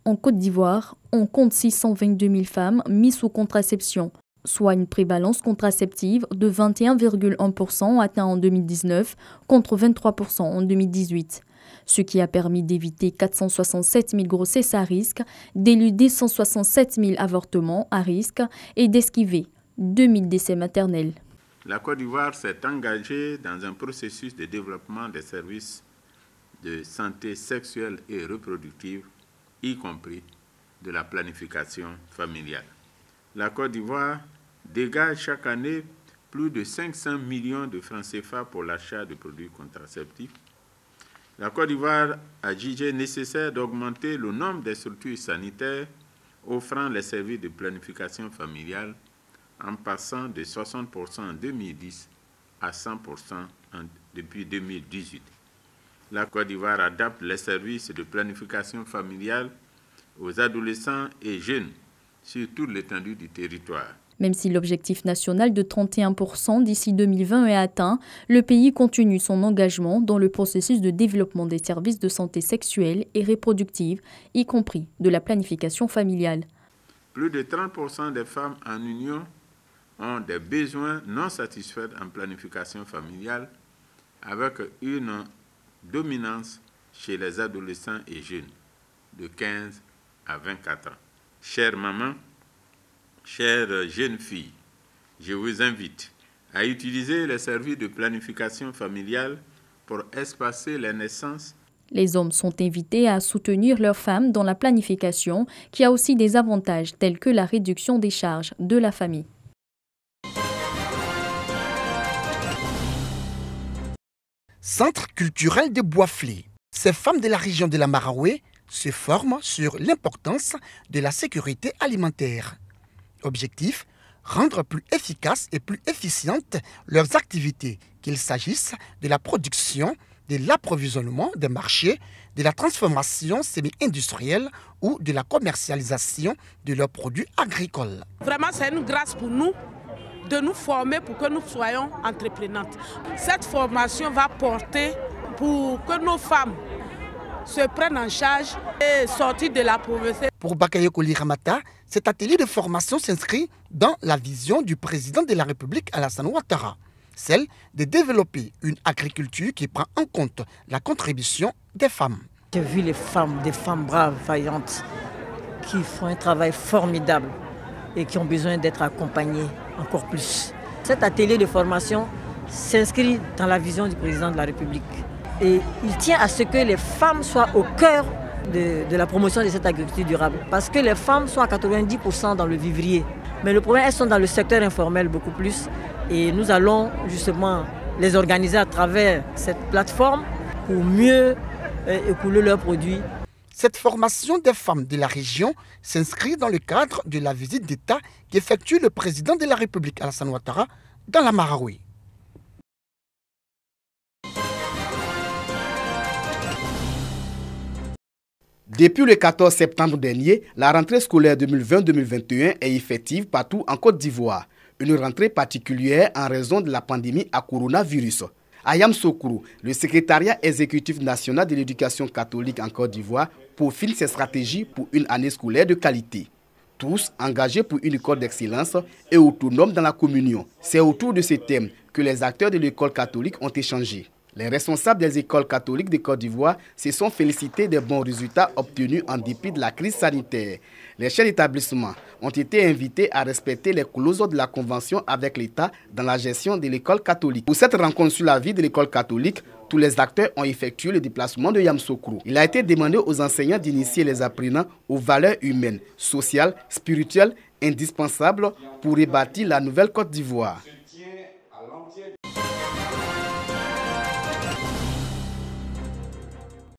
En Côte d'Ivoire, on compte 622 000 femmes mises sous contraception, soit une prévalence contraceptive de 21,1% atteint en 2019 contre 23% en 2018. Ce qui a permis d'éviter 467 000 grossesses à risque, d'éluder 167 000 avortements à risque et d'esquiver 2 000 décès maternels. La Côte d'Ivoire s'est engagée dans un processus de développement des services de santé sexuelle et reproductive, y compris de la planification familiale. La Côte d'Ivoire dégage chaque année plus de 500 millions de francs CFA pour l'achat de produits contraceptifs. La Côte d'Ivoire a jugé nécessaire d'augmenter le nombre des structures sanitaires offrant les services de planification familiale en passant de 60% en 2010 à 100% depuis 2018. La Côte d'Ivoire adapte les services de planification familiale aux adolescents et jeunes sur toute l'étendue du territoire. Même si l'objectif national de 31% d'ici 2020 est atteint, le pays continue son engagement dans le processus de développement des services de santé sexuelle et reproductive, y compris de la planification familiale. Plus de 30% des femmes en Union ont des besoins non satisfaits en planification familiale, avec une dominance chez les adolescents et jeunes de 15 à 24 ans. Chères mamans, chères jeunes filles, je vous invite à utiliser les services de planification familiale pour espacer les naissances. Les hommes sont invités à soutenir leurs femmes dans la planification, qui a aussi des avantages tels que la réduction des charges de la famille. Centre culturel de Boisflé. Ces femmes de la région de la Maraoué se forment sur l'importance de la sécurité alimentaire. Objectif, rendre plus efficaces et plus efficientes leurs activités, qu'il s'agisse de la production, de l'approvisionnement des marchés, de la transformation semi-industrielle ou de la commercialisation de leurs produits agricoles. Vraiment, c'est une grâce pour nous de nous former pour que nous soyons entreprenantes. Cette formation va porter pour que nos femmes se prennent en charge et sortir de la pauvreté. Pour Bakaye Koli Ramata, cet atelier de formation s'inscrit dans la vision du président de la République Alassane Ouattara, celle de développer une agriculture qui prend en compte la contribution des femmes. J'ai vu les femmes, des femmes braves, vaillantes, qui font un travail formidable et qui ont besoin d'être accompagnées encore plus. Cet atelier de formation s'inscrit dans la vision du président de la République. Et il tient à ce que les femmes soient au cœur de la promotion de cette agriculture durable. Parce que les femmes sont à 90% dans le vivrier. Mais le problème, elles sont dans le secteur informel beaucoup plus. Et nous allons justement les organiser à travers cette plateforme pour mieux écouler leurs produits. Cette formation des femmes de la région s'inscrit dans le cadre de la visite d'État qu'effectue le président de la République Alassane Ouattara dans la Maraoué. Depuis le 14 septembre dernier, la rentrée scolaire 2020-2021 est effective partout en Côte d'Ivoire. Une rentrée particulière en raison de la pandémie à coronavirus. À Yamoussoukro, le secrétariat exécutif national de l'éducation catholique en Côte d'Ivoire peaufine ses stratégies pour une année scolaire de qualité. Tous engagés pour une école d'excellence et autonome dans la communion. C'est autour de ces thèmes que les acteurs de l'école catholique ont échangé. Les responsables des écoles catholiques de Côte d'Ivoire se sont félicités des bons résultats obtenus en dépit de la crise sanitaire. Les chefs d'établissement ont été invités à respecter les clauses de la convention avec l'État dans la gestion de l'école catholique. Pour cette rencontre sur la vie de l'école catholique, tous les acteurs ont effectué le déplacement de Yamoussoukro. Il a été demandé aux enseignants d'initier les apprenants aux valeurs humaines, sociales, spirituelles, indispensables pour rebâtir la nouvelle Côte d'Ivoire.